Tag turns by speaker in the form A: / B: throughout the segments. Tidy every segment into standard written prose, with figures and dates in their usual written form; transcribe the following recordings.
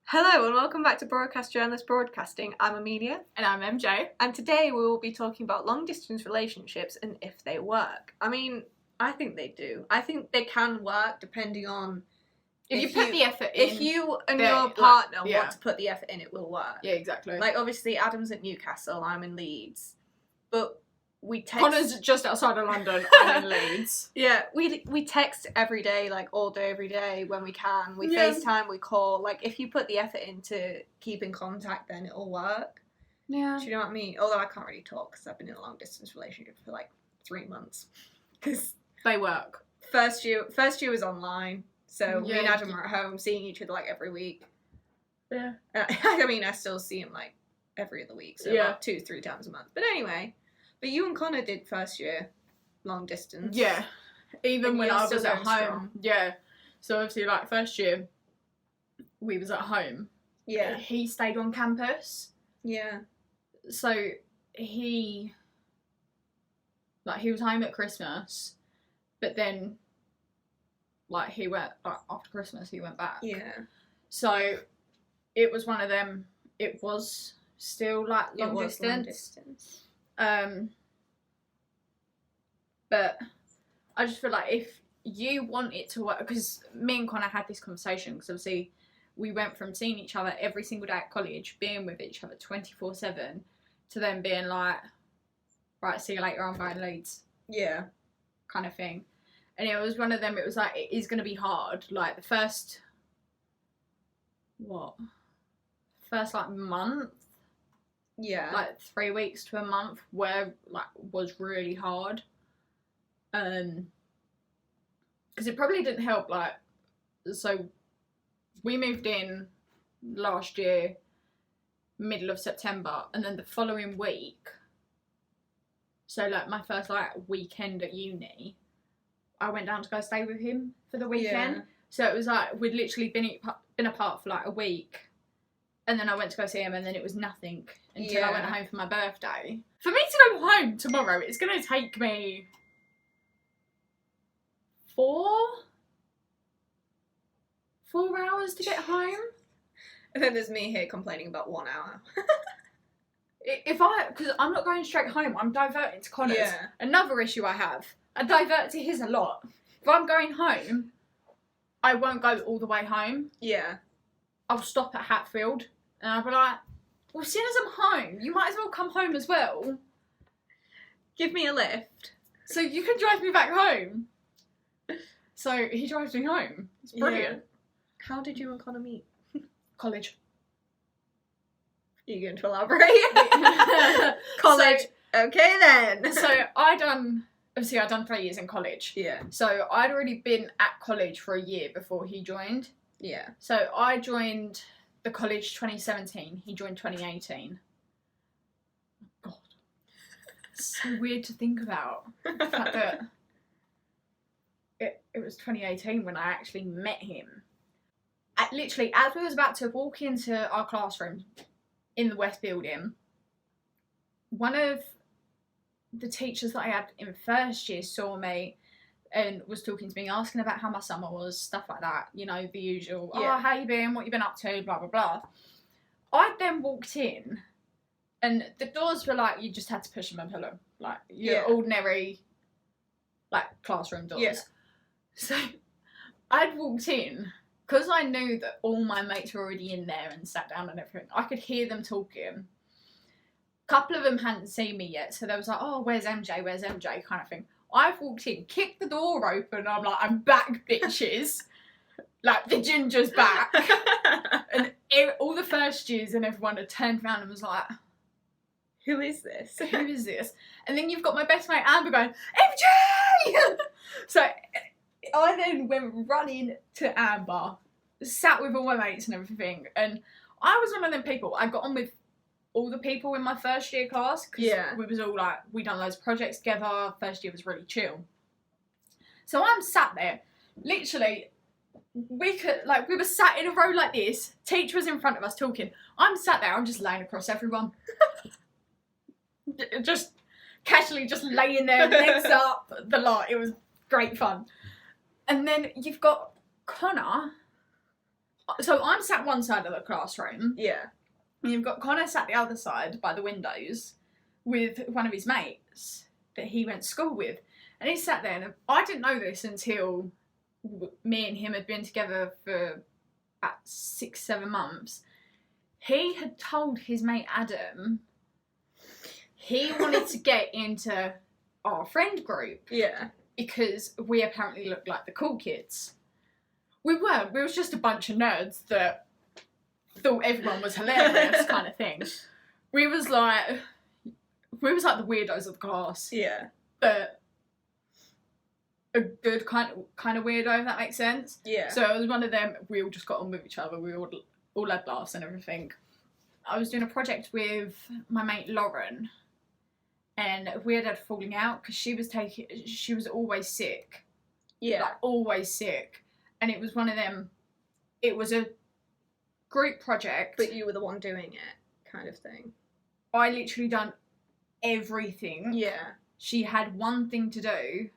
A: Hello and welcome back to Journalists Broadcasting. I'm Amelia.
B: And I'm MJ.
A: And today we will be talking about long distance relationships and if they work. I mean, I think they do. I think they can work depending on...
B: If you put the effort in.
A: If you and your partner want to put the effort in, it will work.
B: Yeah, exactly.
A: Like, obviously, Adam's at Newcastle, I'm in Leeds. But we text...
B: Connor's just outside of London, I'm in Leeds.
A: Yeah, we text every day, like, all day, every day, when we can. We FaceTime, we call. Like, if you put the effort into keeping contact, then it'll work.
B: Yeah.
A: Do you know what I mean? Although I can't really talk, because I've been in a long-distance relationship for, like, 3 months. Because...
B: They work.
A: First year was online. So me and Adam were at home seeing each other like every week.
B: Yeah.
A: I mean, I still see him like every other week, so about 2-3 times a month. But anyway, but you and Connor did first year long distance.
B: Yeah. Even when I was at home.
A: Strong.
B: Yeah. So obviously, like, first year, we was at home.
A: Yeah.
B: He stayed on campus.
A: Yeah.
B: So he was home at Christmas, but then... Like, he went, like, after Christmas, he went back.
A: Yeah.
B: So, it was one of them, it was still, like, long distance. But I just feel like if you want it to work, because me and Connor had this conversation, because obviously we went from seeing each other every single day at college, being with each other 24/7, to then being like, right, see you later, I'm going to Leeds.
A: Yeah.
B: Kind of thing. And it was one of them, it was like, it is going to be hard. Like, the first, like, month?
A: Yeah.
B: Like, 3 weeks to a month was really hard. Because it probably didn't help, like, so we moved in last year, middle of September, and then the following week, so, like, my first, like, weekend at uni, I went down to go stay with him for the weekend. Yeah. So it was like, we'd literally been apart for like a week. And then I went to go see him and then it was nothing until I went home for my birthday. For me to go home tomorrow, it's going to take me 4 hours to get home.
A: And then there's me here complaining about 1 hour.
B: Because I'm not going straight home, I'm diverting to Connor's. Yeah. Another issue I have. I divert to his a lot. If I'm going home, I won't go all the way home.
A: Yeah.
B: I'll stop at Hatfield and I'll be like, well, as soon as I'm home, you might as well come home as well.
A: Give me a lift.
B: So you can drive me back home. So he drives me home. It's brilliant.
A: Yeah. How did you and Connor meet?
B: College.
A: Are you going to elaborate? College. So, okay then.
B: So I done 3 years in college. Yeah. So I'd already been at college for a year before he joined.
A: Yeah.
B: So I joined the college 2017. He joined 2018. God. It's so weird to think about. The fact that it was 2018 when I actually met him. Literally, as we was about to walk into our classroom in the West Building, one of the teachers that I had in first year saw me and was talking to me, asking about how my summer was, stuff like that, you know, the usual, how you been, what you been up to, blah, blah, blah. I then walked in and the doors were like, you just had to push them a pillow, like your ordinary, like, classroom doors. Yeah. So I'd walked in, because I knew that all my mates were already in there and sat down and everything, I could hear them talking. Couple of them hadn't seen me yet, so they was like, oh, where's MJ kind of thing. I've walked in, kicked the door open, and I'm like, I'm back, bitches. Like, the ginger's back. And all the first years and everyone had turned around and was like,
A: who is this?
B: Who is this? And then you've got my best mate Amber going, MJ! So I then went running to Amber, sat with all my mates and everything, and I was one of them people, I got on with all the people in my first year class, because we was all like, we done loads of projects together, first year was really chill. So I'm sat there, literally, we were sat in a row like this, teacher was in front of us talking, I'm sat there, I'm just laying across everyone. Just casually just laying there, legs up, the lot, it was great fun. And then you've got Connor, So I'm sat one side of the classroom.
A: Yeah.
B: And you've got Connor sat the other side by the windows with one of his mates that he went to school with. And he sat there, and I didn't know this until me and him had been together for about 6-7 months. He had told his mate Adam he wanted to get into our friend group.
A: Yeah.
B: Because we apparently looked like the cool kids. We weren't. We was just a bunch of nerds that thought everyone was hilarious kind of thing. We was like the weirdos of the class.
A: Yeah.
B: But a good kind of weirdo, if that makes sense.
A: Yeah.
B: So it was one of them, we all just got on with each other. We all had laughs and everything. I was doing a project with my mate Lauren. And we had a falling out because she was always sick.
A: Yeah.
B: Like, always sick. And it was one of them, it was a group project.
A: But you were the one doing it, kind of thing.
B: I literally done everything.
A: Yeah.
B: She had one thing to do,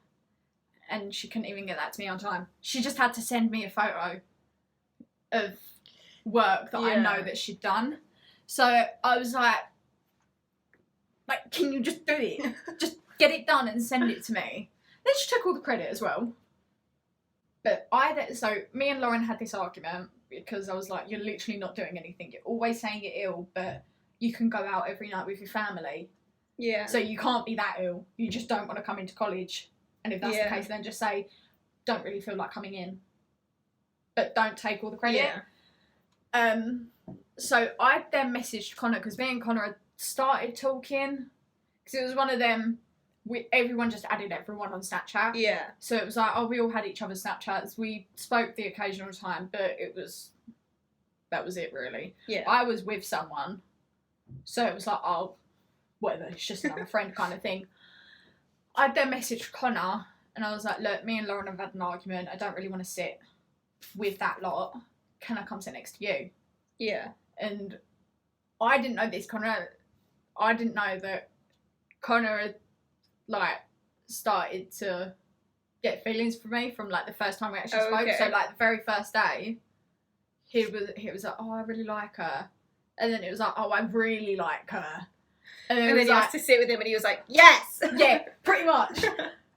B: and she couldn't even get that to me on time. She just had to send me a photo of work that I know that she'd done. So I was like, can you just do it? Just get it done and send it to me. Then she took all the credit as well. But so me and Lauren had this argument because I was like, you're literally not doing anything. You're always saying you're ill, but you can go out every night with your family.
A: Yeah.
B: So you can't be that ill. You just don't want to come into college. And if that's the case, then just say, don't really feel like coming in. But don't take all the credit.
A: Yeah.
B: So I then messaged Connor because me and Connor had started talking. Because it was one of them, everyone just added everyone on Snapchat.
A: Yeah.
B: So it was like, we all had each other's Snapchats. We spoke the occasional time, but that was it really.
A: Yeah.
B: I was with someone. So it was like, whatever, it's just another friend kind of thing. I then messaged Connor and I was like, look, me and Lauren have had an argument. I don't really want to sit with that lot. Can I come sit next to you?
A: Yeah.
B: And I didn't know this, Connor. I didn't know that Connor had, started to get feelings for me from, the first time we actually spoke.
A: Okay.
B: So, the very first day, he was like, I really like her. And then it was like, I really like her. And then
A: you had to sit with him and he was like, yes!
B: Yeah, pretty much.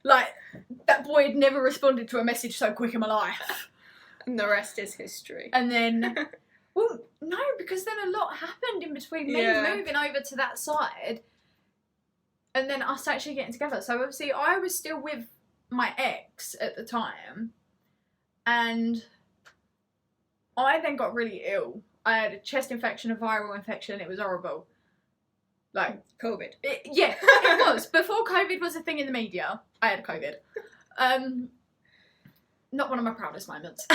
B: That boy had never responded to a message so quick in my life.
A: And the rest is history.
B: And then, well, no, because then a lot happened in between me moving over to that side and then us actually getting together. So obviously I was still with my ex at the time and I then got really ill. I had a chest infection, a viral infection. It was horrible.
A: COVID.
B: It was. Before COVID was a thing in the media, I had COVID. Not one of my proudest moments.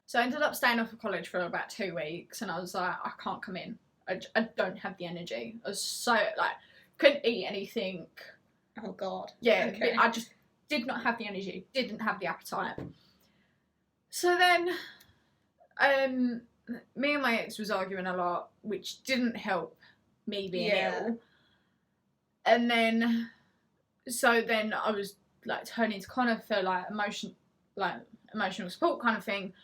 B: So I ended up staying off of college for about 2 weeks and I was like, I can't come in. I don't have the energy. I was so, couldn't eat anything.
A: Oh, God.
B: Yeah,
A: okay.
B: I just did not have the energy, didn't have the appetite. So then, me and my ex was arguing a lot, which didn't help me being ill. And then, so then I was, turning to Connor for, emotional support kind of thing.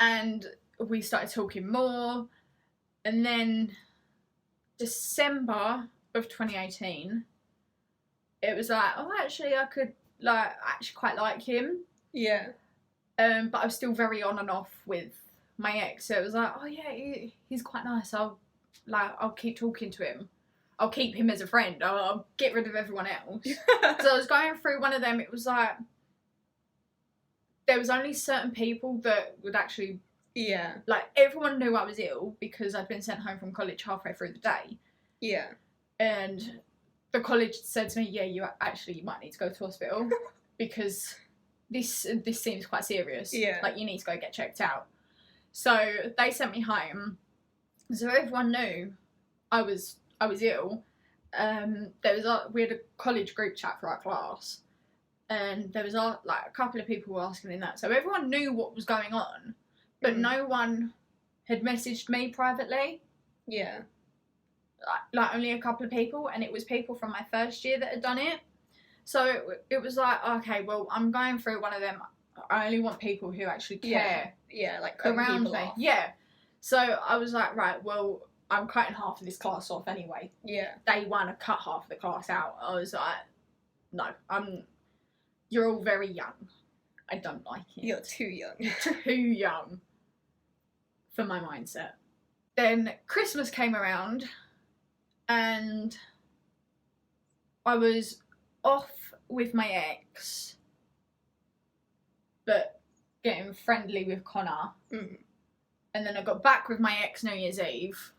B: And we started talking more. And then December of 2018, it was like, actually I could actually quite like him.
A: Yeah.
B: But I was still very on and off with my ex. So it was like, he's quite nice. I'll keep talking to him. I'll keep him as a friend. I'll get rid of everyone else. So I was going through one of them. It was like, there was only certain people that would actually...
A: Yeah.
B: Everyone knew I was ill because I'd been sent home from college halfway through the day.
A: Yeah.
B: And the college said to me, you might need to go to hospital because this seems quite serious.
A: Yeah.
B: You need to go get checked out. So they sent me home. So everyone knew I was ill. We had a college group chat for our class. And there was a couple of people were asking in that. So everyone knew what was going on. But no one had messaged me privately.
A: Yeah.
B: Only a couple of people, and it was people from my first year that had done it. So it was like, okay, well, I'm going through one of them. I only want people who actually care.
A: Yeah, like
B: around
A: people
B: me.
A: off.
B: Yeah. So I was like, right, well, I'm cutting half of this class off anyway.
A: Yeah.
B: Day one, I cut half of the class out. I was like, no, you're all very young. I don't like it.
A: You're too young.
B: You're too young for my mindset. Then Christmas came around and I was off with my ex, but getting friendly with Connor.
A: Mm.
B: And then I got back with my ex New Year's Eve.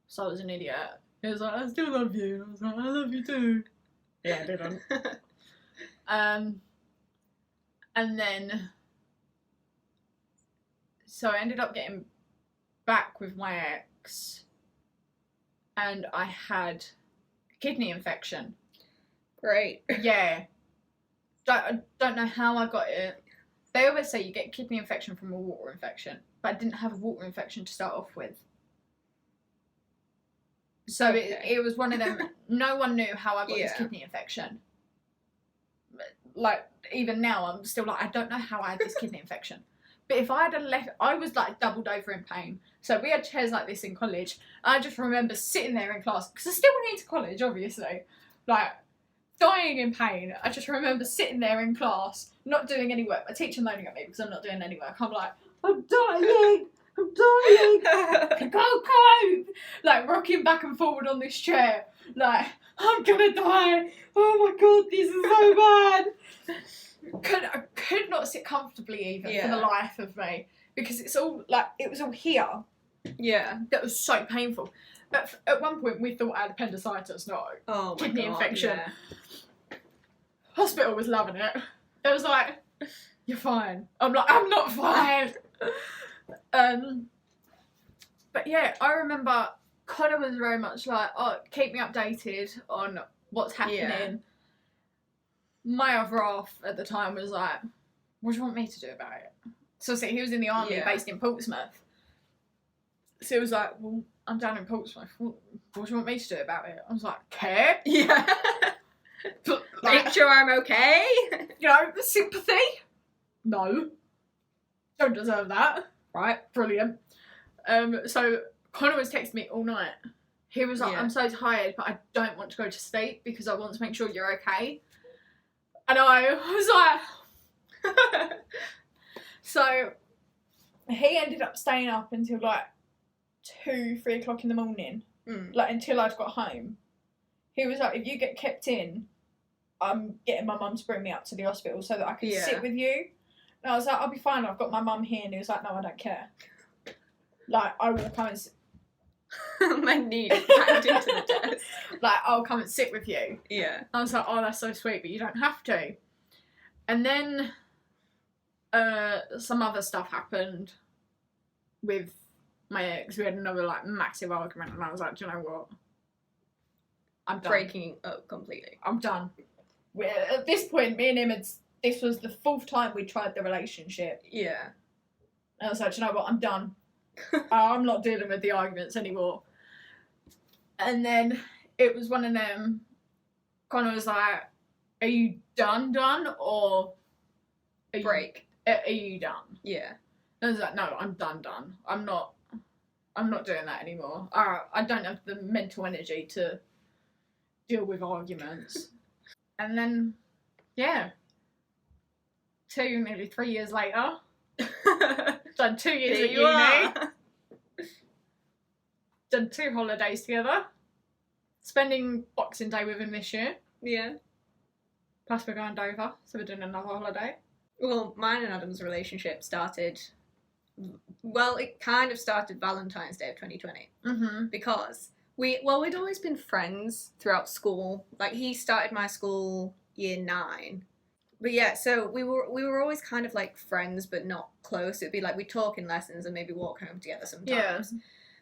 B: So I was an idiot. He was like, I still love you. And I was like, I love you too. Yeah, I didn't. And then, so I ended up getting back with my ex, and I had a kidney infection.
A: Great.
B: Yeah. I don't know how I got it. They always say you get a kidney infection from a water infection, but I didn't have a water infection to start off with. So it was one of them, no one knew how I got this kidney infection. Like, even now, I'm still like, I don't know how I had this kidney infection. But if I had left, I was like doubled over in pain. So we had chairs like this in college. I just remember sitting there in class, because I still went into college, obviously. Like, dying in pain. I just remember sitting there in class, not doing any work. My teacher moaning at me because I'm not doing any work. I'm like, I'm dying! I'm dying! I can't cope! Like, rocking back and forward on this chair. Like, I'm gonna die! Oh my god, this is so bad! I could not sit comfortably even for the life of me. Because it's all, like, it was all here.
A: Yeah.
B: That was so painful. But at one point we thought I had appendicitis, not kidney infection. Yeah. Hospital was loving it. It was like, you're fine. I'm like, I'm not fine. But yeah, I remember Connor was very much like, oh, keep me updated on what's happening. Yeah. My other half at the time was like, what do you want me to do about it? So see, he was in the army based in Portsmouth. So he was like, well, I'm down in Portsmouth. What do you want me to do about it? I was like, care?
A: Yeah.
B: Like,
A: make sure I'm okay.
B: You know, sympathy? No. Don't deserve that. Right, brilliant. So Connor was texting me all night. He was like, I'm so tired, but I don't want to go to sleep because I want to make sure you're okay. And I was like... So he ended up staying up until like 2-3 o'clock in the morning, like until I'd got home. He was like, if you get kept in, I'm getting my mum to bring me up to the hospital so that I can sit with you. And I was like, I'll be fine, I've got my mum here. And he was like, no, I don't care. Like, I will come and sit.
A: My knee packed into the desk.
B: Like, I'll come and sit with you.
A: Yeah.
B: I was like, oh, that's so sweet, but you don't have to. And then some other stuff happened with my ex. We had another like massive argument, and I was like, do you know what? I'm done.
A: Breaking up completely.
B: I'm done. At this point, me and him this was the 4th time we tried the relationship.
A: Yeah.
B: And I was like, do you know what? I'm done. I'm not dealing with the arguments anymore. And then it was one of them. Connor was like, are you done, or are you done?
A: Yeah.
B: And I was like, no, I'm done. I'm not doing that anymore. I don't have the mental energy to deal with arguments. And then, nearly 3 years later, done 2 years at uni, done 2 holidays together, spending Boxing Day with him this year.
A: Yeah.
B: Plus we're going Dover, so we're doing another holiday.
A: Well, mine and Adam's relationship started... Well, it kind of started Valentine's Day of 2020. Mm-hmm. Because we'd always been friends throughout school. Like, he started my school year 9. But yeah, so we were always kind of like friends, but not close. It'd be like we'd talk in lessons and maybe walk home together sometimes. Yeah.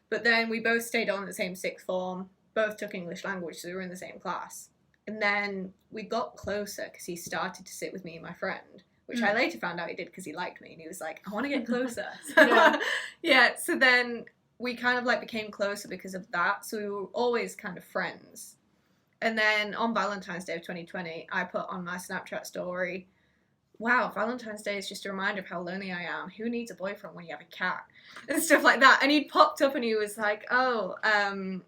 A: But then we both stayed on the same 6th form, both took English language, so we were in the same class. And then we got closer because he started to sit with me and my friend, which I later found out he did because he liked me and he was like, I want to get closer. So then we kind of like became closer because of that. So we were always kind of friends. And then on Valentine's Day of 2020, I put on my Snapchat story, wow, Valentine's Day is just a reminder of how lonely I am. Who needs a boyfriend when you have a cat? And stuff like that. And he'd popped up and he was like, oh,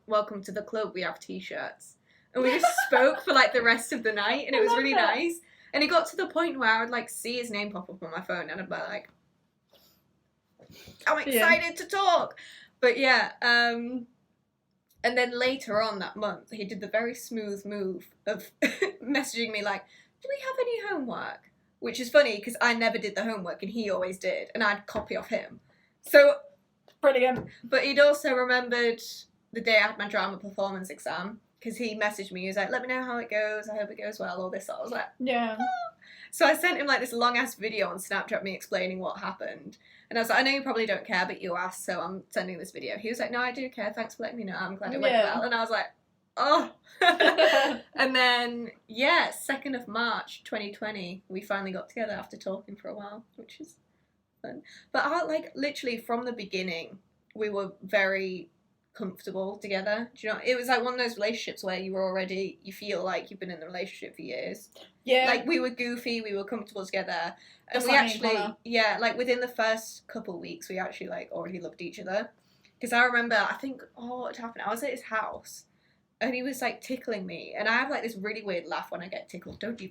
A: welcome to the club. We have t-shirts. And we just spoke for like the rest of the night, and it was really nice. And it got to the point where I would like see his name pop up on my phone and I'd be like, I'm excited to talk. But yeah, and then later on that month, he did the very smooth move of messaging me like, do we have any homework? Which is funny because I never did the homework and he always did, and I'd copy off him. So,
B: brilliant.
A: But he'd also remembered the day I had my drama performance exam, because he messaged me, he was like, let me know how it goes, I hope it goes well, all this sort. I was like,
B: yeah.
A: Oh. So I sent him like this long ass video on Snapchat, me explaining what happened. And I was like, I know you probably don't care, but you asked, so I'm sending this video. He was like, no, I do care, thanks for letting me know, I'm glad it went well. And I was like, oh. And then, 2nd of March 2020, we finally got together after talking for a while, which is fun. But literally from the beginning, we were very comfortable together. Do you know, it was like one of those relationships where you feel like you've been in the relationship for years.
B: Yeah.
A: Like, we were goofy, we were comfortable together. And
B: That's
A: we
B: like
A: actually, like, within the first couple of weeks, we actually, like, already loved each other. Because I remember, I think, what happened? I was at his house, and he was, like, tickling me. And I have, like, this really weird laugh when I get tickled. Don't you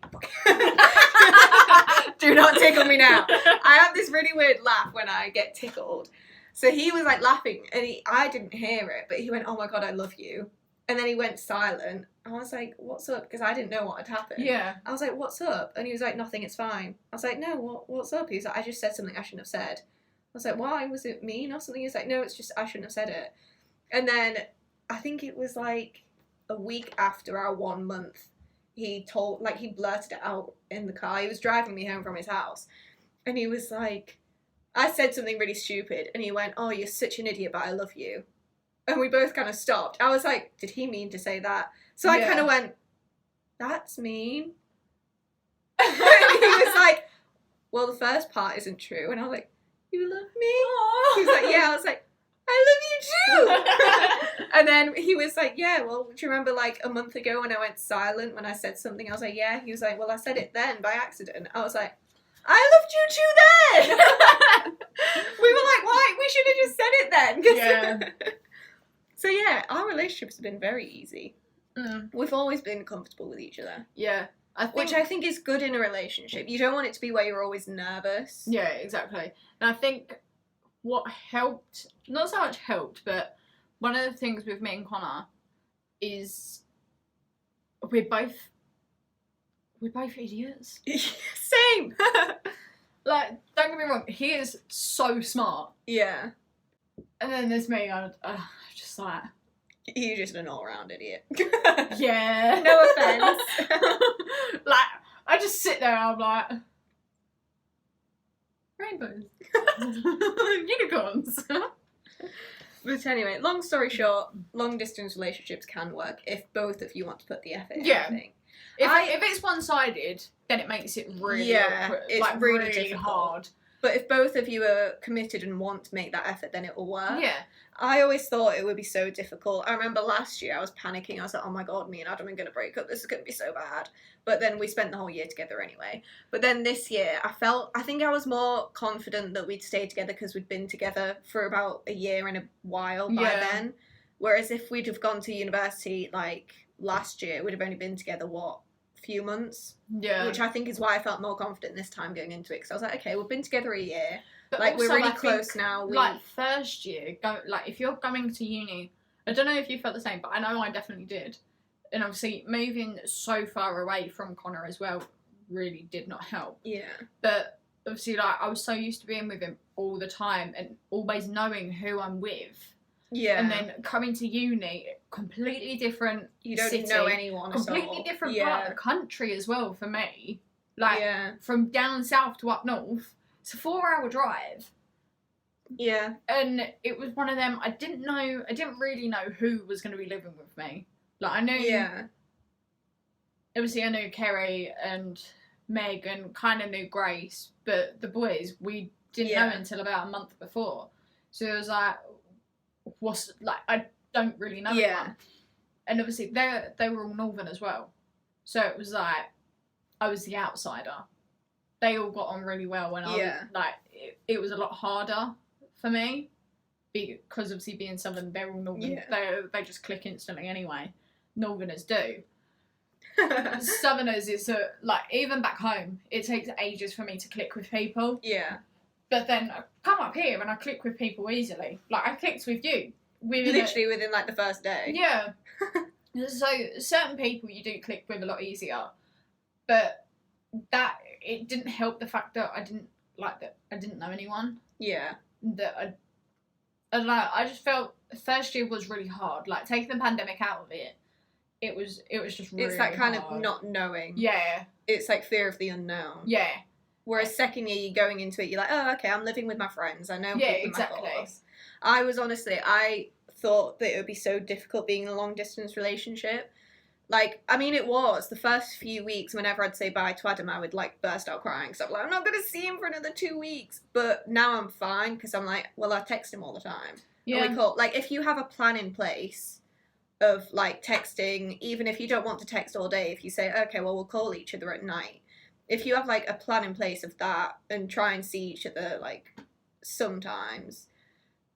A: do not tickle me now. I have this really weird laugh when I get tickled. So he was, like, laughing, and I didn't hear it, but he went, oh, my God, I love you. And then he went silent. I was like, what's up? Because I didn't know what had happened.
B: Yeah.
A: I was like, what's up? And he was like, nothing, it's fine. I was like, no, what's up? He was like, I just said something I shouldn't have said. I was like, why? Was it mean or something? He was like, no, it's just I shouldn't have said it. And then I think it was like a week after our 1 month, he blurted it out in the car. He was driving me home from his house. And he was like, I said something really stupid. And he went, oh, you're such an idiot, but I love you. And we both kind of stopped. I was like, did he mean to say that? So I kind of went, that's mean. And he was like, well, the first part isn't true. And I was like, you love me? Aww. He was like, yeah. I was like, I love you too. And then he was like, yeah, well, do you remember like a month ago when I went silent when I said something? I was like, yeah. He was like, well, I said it then by accident. I was like, I loved you too then. We were like, why? We should have just said it then. Yeah. So yeah, our relationships have been very easy. We've always been comfortable with each other.
B: Yeah.
A: Which I think is good in a relationship. You don't want it to be where you're always nervous.
B: Yeah, exactly. And I think what helped, not so much helped, but one of the things with me and Connor is we're both idiots.
A: Same.
B: Like, don't get me wrong, he is so smart.
A: Yeah.
B: And then there's me, I'm just like...
A: You're just an all-round idiot.
B: Yeah.
A: No offence.
B: Like, I just sit there and I'm like... Rainbows. Unicorns.
A: But anyway, long story short, long-distance relationships can work if both of you want to put the effort in.
B: Yeah.
A: I think.
B: If it's one-sided, then it makes it really awkward,
A: it's
B: like really hard.
A: But if both of you are committed and want to make that effort, then it will work.
B: Yeah.
A: I always thought it would be so difficult. I remember last year I was panicking. I was like, oh my God, me and Adam are going to break up. This is going to be so bad. But then we spent the whole year together anyway. But then this year I think I was more confident that we'd stay together because we'd been together for about a year and a while by then. Whereas if we'd have gone to university like last year, we'd have only been together, few months.
B: Yeah.
A: Which I think is why I felt more confident this time going into it. Because I was like, okay, we've been together a year.
B: But
A: like,
B: also,
A: we're really
B: I
A: close
B: think,
A: now.
B: Like, first year, if you're going to uni, I don't know if you felt the same, but I know I definitely did. And obviously, moving so far away from Connor as well really did not help.
A: Yeah.
B: But obviously, like, I was so used to being with him all the time and always knowing who I'm with.
A: Yeah.
B: And then coming to uni, completely different
A: You don't
B: city,
A: know anyone
B: completely different part of the country as well for me. Like, from down south to up north, it's a 4-hour drive.
A: Yeah.
B: And it was one of them, I didn't really know who was going to be living with me. Like, I knew... Obviously, I knew Kerry and Meg and kind of knew Grace, but the boys, we didn't know until about a month before. So it was like... I don't really know anyone. And obviously they were all northern as well, so it was like I was the outsider. they all got on really well, and it was a lot harder for me because obviously being Southern, they're all Northern. Yeah. They just click instantly anyway. Northerners do. Southerners is like, even back home, it takes ages for me to click with people.
A: Yeah.
B: But then I come up here and I click with people easily. Like, I clicked with you. Within
A: like the first day.
B: Yeah. So certain people you do click with a lot easier. But it didn't help the fact that I didn't know anyone.
A: Yeah.
B: I just felt first year was really hard. Like, taking the pandemic out of it, it was just really hard.
A: It's that kind of not knowing.
B: Yeah.
A: It's like fear of the unknown.
B: Yeah.
A: Whereas second year, you're going into it, you're like, oh, okay, I'm living with my friends. I know people in my course. I thought that it would be so difficult being in a long distance relationship. Like, I mean, it was. The first few weeks, whenever I'd say bye to Adam, I would, like, burst out crying. So I'm like, I'm not going to see him for another 2 weeks. But now I'm fine, because I'm like, well, I text him all the time.
B: Yeah.
A: And we call, like, if you have a plan in place of, like, texting, even if you don't want to text all day, if you say, okay, well, we'll call each other at night. If you have, like, a plan in place of that and try and see each other, like, sometimes,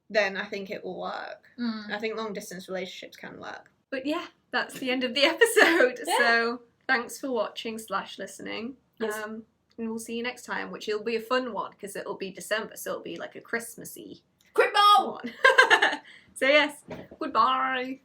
A: then I think it will work. I think long-distance relationships can work. But, yeah, that's the end of the episode. Yeah. So, thanks for watching / listening. Yes. And we'll see you next time, which will be a fun one, because it'll be December, so it'll be, like, a Christmassy
B: one.
A: So, yes, goodbye.